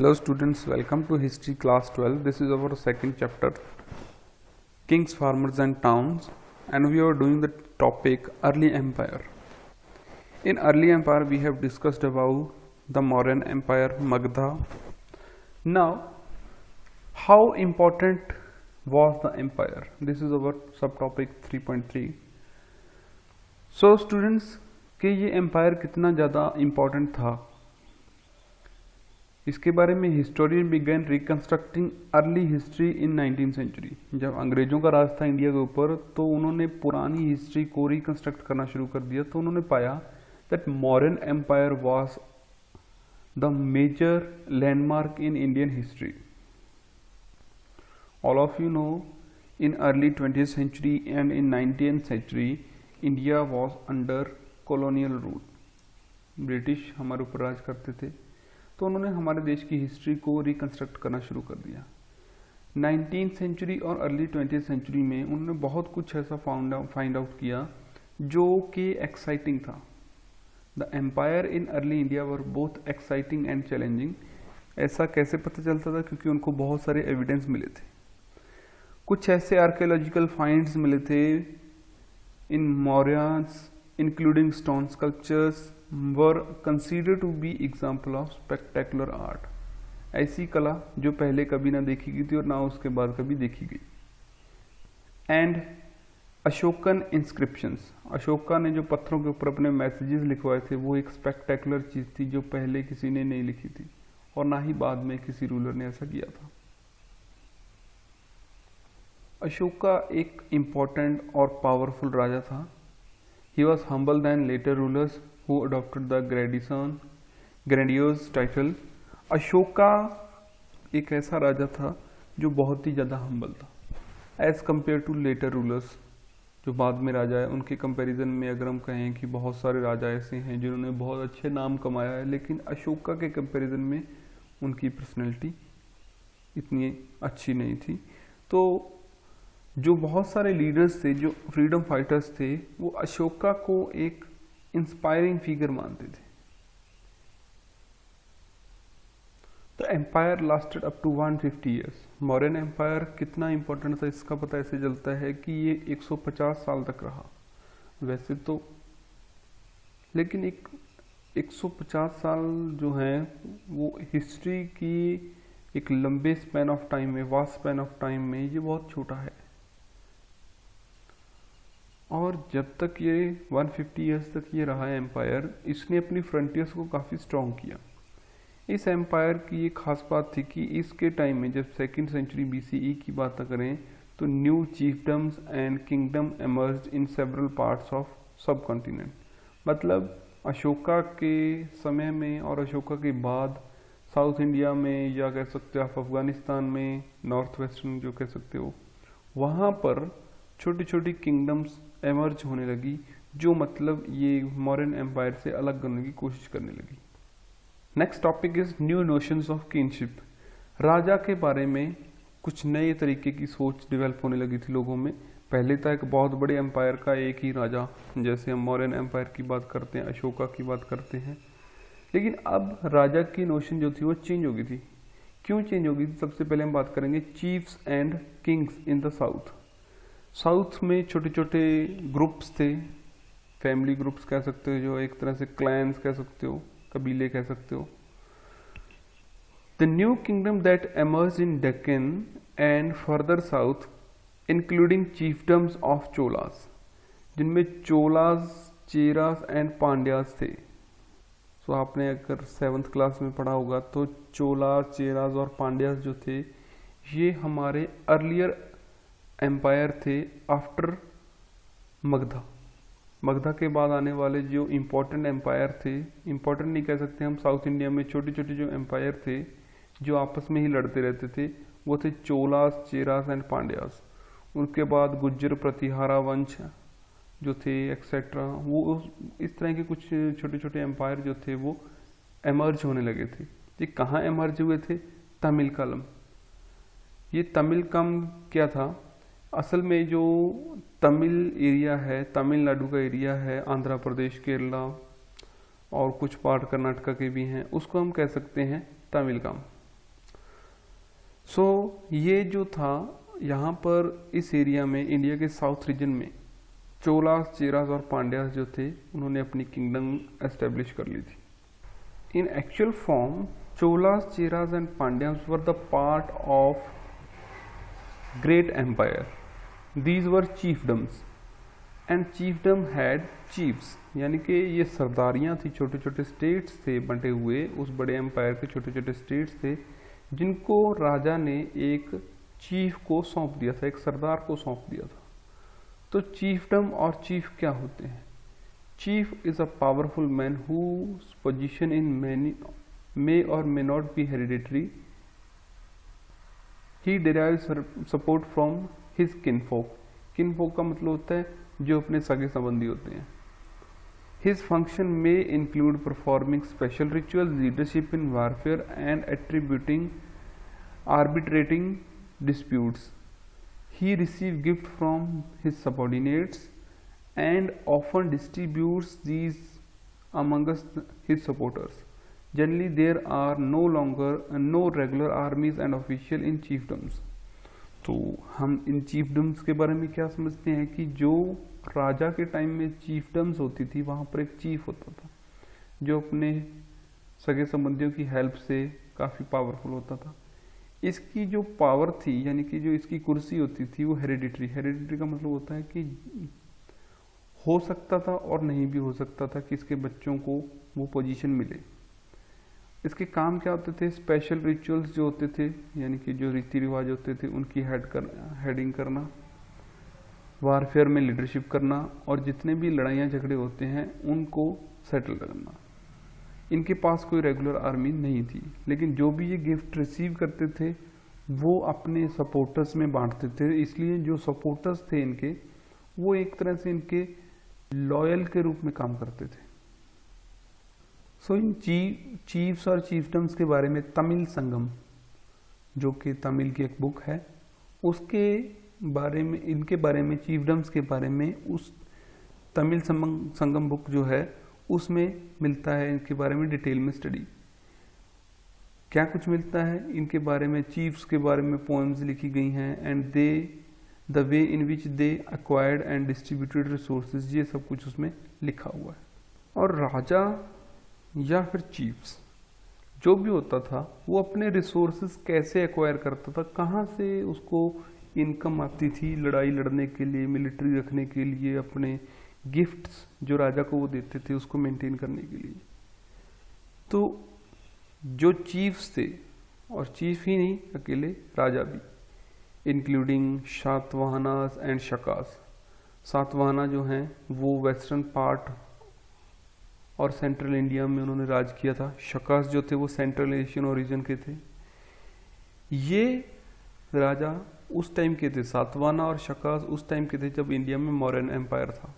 Hello students, welcome to History class 12. This is our second chapter, Kings, Farmers and Towns, and we are doing the topic Early Empire. In Early Empire we have discussed about the Mauryan Empire, Magadha. Now, how important was the empire? This is our subtopic 3.3. So students, कि ये empire कितना ज़्यादा important था, इसके बारे में historian began reconstructing early history in 19th century. जब अंग्रेजों का राज था इंडिया के ऊपर तो उन्होंने पुरानी हिस्ट्री को रिकंस्ट्रक्ट करना शुरू कर दिया। तो उन्होंने पाया that modern empire was the major landmark in Indian history. All of you know, in early 20th century and in 19th century India was under colonial rule. British हमारे ऊपर राज करते थे, तो उन्होंने हमारे देश की हिस्ट्री को रिकंस्ट्रक्ट करना शुरू कर दिया। 19th सेंचुरी और अर्ली 20th सेंचुरी में उन्होंने बहुत कुछ ऐसा फाइंड आउट किया जो कि एक्साइटिंग था। The empire in early India were both exciting and challenging. ऐसा कैसे पता चलता था? क्योंकि उनको बहुत सारे एविडेंस मिले थे। कुछ ऐसे आर्कियोलॉजिकल फाइंड्स मिले थे in Mauryas, including stone sculptures, were consider to be example of spectacular art. ऐसी कला जो पहले कभी ना देखी गई थी और ना उसके बाद कभी देखी गई। एंड अशोकन इंस्क्रिप्शंस, अशोका ने जो पत्थरों के ऊपर अपने मैसेजेस लिखवाए थे वो एक स्पेक्टेकुलर चीज थी जो पहले किसी ने नहीं लिखी थी और ना ही बाद में किसी रूलर ने ऐसा किया था। अशोका एक इम्पोर्टेंट और पावरफुल राजा था। He was humble than later rulers who adopted the grandiose title. Ashoka एक ऐसा राजा था जो बहुत ही ज़्यादा हम्बल था as compared to later rulers. जो बाद में राजा है उनके कंपैरिजन में अगर हम कहें कि बहुत सारे राजा ऐसे हैं जिन्होंने बहुत अच्छे नाम कमाया है, लेकिन अशोका के कंपैरिजन में उनकी पर्सनैलिटी इतनी अच्छी नहीं थी। तो जो बहुत सारे लीडर्स थे, जो फ्रीडम फाइटर्स थे, वो अशोका को एक इंस्पायरिंग फिगर मानते थे। तो empire lasted up to 150 years. Modern empire कितना इंपॉर्टेंट था इसका पता ऐसे चलता है कि ये 150 साल तक रहा वैसे तो, लेकिन 150 साल जो है वो हिस्ट्री की एक लंबे स्पैन ऑफ टाइम में, वास्ट स्पैन ऑफ टाइम में ये बहुत छोटा है। और जब तक ये 150 ईयर्स तक ये रहा एम्पायर, इसने अपनी फ्रंटियर्स को काफ़ी स्ट्रॉन्ग किया। इस एम्पायर की एक खास बात थी कि इसके टाइम में जब 2nd सेंचुरी BCE की बात करें तो new chiefdoms and kingdom emerged in several parts of subcontinent. मतलब अशोका के समय में और अशोका के बाद साउथ इंडिया में, या कह सकते हो आप अफगानिस्तान में, नॉर्थ वेस्टर्न जो कह सकते हो, वहाँ पर छोटी छोटी किंगडम्स एमर्ज होने लगी, जो मतलब ये मॉडर्न एम्पायर से अलग करने की कोशिश करने लगी। Next topic is new notions of kingship. राजा के बारे में कुछ नए तरीके की सोच डेवलप होने लगी थी लोगों में। पहले था एक बहुत बड़े एम्पायर का एक ही राजा, जैसे हम मॉडर्न एम्पायर की बात करते हैं, अशोका की बात करते हैं, लेकिन अब राजा की नोशन जो थी वो चेंज हो गई थी। क्यों चेंज हो गई थी? सबसे पहले हम बात करेंगे chiefs and kings in the south. South में छोटे छोटे ग्रुप्स थे, फैमिली ग्रुप्स कह सकते हो, जो एक तरह से क्लैंस कह सकते हो, कबीले कह सकते हो। The new kingdom that emerge in Deccan and further south including chiefdoms of Cholas, जिनमें चोलास, चेरास एंड पांड्यास थे। सो आपने अगर 7th क्लास में पढ़ा होगा तो चोलास, चेरास और पांड्यास जो थे ये हमारे अर्लियर एम्पायर थे आफ्टर मगधा। मगधा के बाद आने वाले जो इम्पोर्टेंट एम्पायर थे, इम्पोर्टेंट नहीं कह सकते हम, साउथ इंडिया में छोटे छोटे जो एम्पायर थे जो आपस में ही लड़ते रहते थे, वो थे चोलास, चेरास एंड पांड्यास। उनके बाद गुज्जर प्रतिहारा वंश जो थे एक्सेट्रा, वो इस तरह के कुछ छोटे छोटे एम्पायर जो थे वो एमर्ज होने लगे थे। ये कहाँ एमर्ज हुए थे? तमिलकलम। ये तमिलकम क्या था? असल में जो तमिल एरिया है, तमिलनाडु का एरिया है, आंध्र प्रदेश, केरला और कुछ पार्ट कर्नाटका के भी हैं, उसको हम कह सकते हैं तमिलकम। ये जो था यहाँ पर इस एरिया में, इंडिया के साउथ रीजन में, चोलास, चेरास और पांड्यास जो थे उन्होंने अपनी किंगडम एस्टेब्लिश कर ली थी। In actual form Cholas, Cheras and Pandyas were the part of great empire. These were chiefdoms and chiefdom had chiefs, यानी कि ये सरदारियाँ थी, छोटे छोटे स्टेट्स थे बंटे हुए, उस बड़े एम्पायर के छोटे छोटे स्टेट्स थे जिनको राजा ने एक चीफ को सौंप दिया था, एक सरदार को सौंप दिया था। तो चीफडम और चीफ क्या होते हैं? Chief is a powerful man whose position in many may or may not be hereditary. He derives support from his kinfolk. Kinfolk का मतलब होता है जो अपने सगे संबंधी होते हैं। हिज फंक्शन में include performing special rituals, leadership in warfare and attributing arbitrating disputes. He receives gifts from his subordinates and often distributes these amongst his supporters. Generally, there are no regular armies and officials in chiefdoms. तो हम इन chiefdoms के बारे में क्या समझते हैं कि जो राजा के टाइम में chiefdoms होती थी, वहाँ पर एक चीफ होता था जो अपने सगे संबंधियों की हेल्प से काफ़ी पावरफुल होता था। इसकी जो पावर थी, यानी कि जो इसकी कुर्सी होती थी, वो हेरिडिटरी। हेरिडिटरी का मतलब होता है कि हो सकता था और नहीं भी हो सकता था कि इसके बच्चों को वो पोजीशन मिले। इसके काम क्या होते थे? स्पेशल रिचुअल्स जो होते थे, यानी कि जो रीति रिवाज होते थे उनकी हेडिंग करना, वारफेयर में लीडरशिप करना, और जितने भी लड़ाइयाँ झगड़े होते हैं उनको सेटल करना। इनके पास कोई रेगुलर आर्मी नहीं थी, लेकिन जो भी ये गिफ्ट रिसीव करते थे वो अपने सपोर्टर्स में बांटते थे। इसलिए जो सपोर्टर्स थे इनके, वो एक तरह से इनके लॉयल के रूप में काम करते थे। इन चीफ्स और चीफडम्स के बारे में तमिल संगम, जो कि तमिल की एक बुक है, उसके बारे में, इनके बारे में, चीफडम्स के बारे में उस तमिल संगम बुक जो है उसमें मिलता है इनके बारे में डिटेल में स्टडी। क्या कुछ मिलता है इनके बारे में? चीफ्स के बारे में पोएम्स लिखी गई हैं, and the way in which they acquired and distributed resources, ये सब कुछ उसमें लिखा हुआ है। और राजा या फिर चीफ्स जो भी होता था वो अपने रिसोर्सेज कैसे एक्वायर करता था, कहाँ से उसको इनकम आती थी लड़ाई लड़ने के लिए, मिलिट्री रखने के लिए, अपने गिफ्ट्स जो राजा को वो देते थे उसको मेंटेन करने के लिए। तो जो चीफ्स थे, और चीफ ही नहीं अकेले, राजा भी, इंक्लूडिंग सातवाहनास एंड शकास। सातवाहना जो हैं वो वेस्टर्न पार्ट और सेंट्रल इंडिया में उन्होंने राज किया था। शकास जो थे वो सेंट्रल एशियन ओरिजिन के थे। ये राजा उस टाइम के थे, सातवाहना और शकास उस टाइम के थे जब इंडिया में मौर्यन एम्पायर था।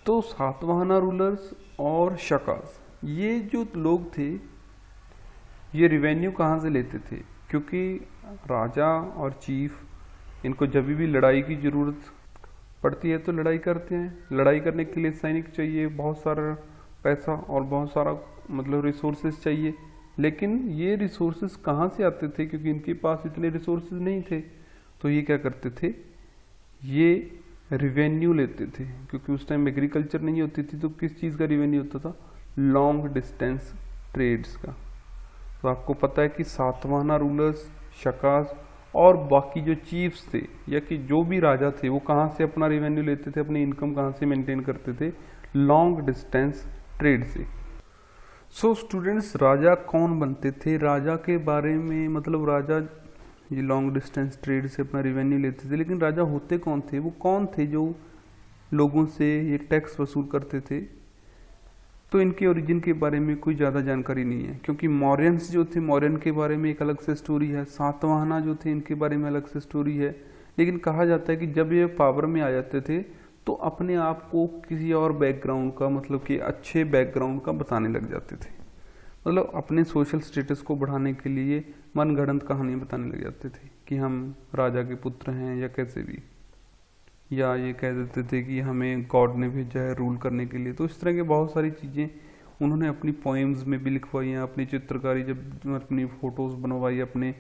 तो सातवाहना रूलर्स और शकास, ये जो लोग थे, ये रिवेन्यू कहाँ से लेते थे? क्योंकि राजा और चीफ, इनको जब भी लड़ाई की जरूरत पड़ती है तो लड़ाई करते हैं। लड़ाई करने के लिए सैनिक चाहिए, बहुत सारा पैसा और बहुत सारा मतलब रिसोर्सेज चाहिए। लेकिन ये रिसोर्सेज कहाँ से आते थे? क्योंकि इनके पास इतने रिसोर्सेज नहीं थे। तो ये क्या करते थे? ये रिवेन्यू लेते थे, क्योंकि उस टाइम एग्रीकल्चर नहीं होती थी। तो किस चीज़ का रिवेन्यू होता था? लॉन्ग डिस्टेंस ट्रेड्स का। तो आपको पता है कि सातवाहना रूलर्स, शकास और बाकी जो चीफ्स थे या कि जो भी राजा थे, वो कहाँ से अपना रिवेन्यू लेते थे, अपनी इनकम कहाँ से मेंटेन करते थे? लॉन्ग डिस्टेंस ट्रेड से। सो स्टूडेंट्स, राजा कौन बनते थे? राजा के बारे में मतलब राजा ये लॉन्ग डिस्टेंस ट्रेड से अपना रिवेन्यू लेते थे, लेकिन राजा होते कौन थे? वो कौन थे जो लोगों से ये टैक्स वसूल करते थे? तो इनके ओरिजिन के बारे में कोई ज़्यादा जानकारी नहीं है, क्योंकि मौर्यंस जो थे, मौर्यन के बारे में एक अलग से स्टोरी है। सातवाहना जो थे, इनके बारे में अलग से स्टोरी है। लेकिन कहा जाता है कि जब ये पावर में आ जाते थे तो अपने आप को किसी और बैकग्राउंड का, मतलब कि अच्छे बैकग्राउंड का बताने लग जाते थे। मतलब अपने सोशल स्टेटस को बढ़ाने के लिए मनगढ़ंत कहानियाँ बताने लग जाते थे कि हम राजा के पुत्र हैं या कैसे भी, या ये कह देते थे कि हमें गॉड ने भेजा है रूल करने के लिए। तो इस तरह के बहुत सारी चीज़ें उन्होंने अपनी पोएम्स में भी लिखवाई हैं, अपनी चित्रकारी जब अपनी फोटोज़ बनवाई, अपने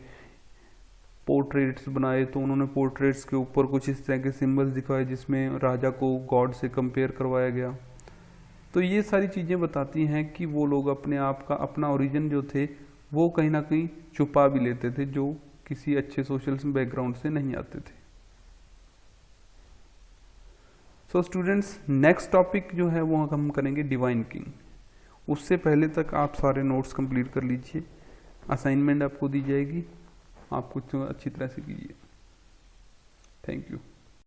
पोर्ट्रेट्स बनाए तो उन्होंने पोर्ट्रेट्स के ऊपर कुछ इस तरह के सिंबल्स दिखाए जिसमें राजा को गॉड से कंपेयर करवाया गया। तो ये सारी चीज़ें बताती हैं कि वो लोग अपने आप का अपना ओरिजिन जो थे वो कहीं ना कहीं छुपा भी लेते थे, जो किसी अच्छे सोशल बैकग्राउंड से नहीं आते थे। सो स्टूडेंट्स, नेक्स्ट टॉपिक जो है वो हम करेंगे डिवाइन किंग। उससे पहले तक आप सारे नोट्स कंप्लीट कर लीजिए, असाइनमेंट आपको दी जाएगी, आप कुछ अच्छी तरह से कीजिए। Thank you.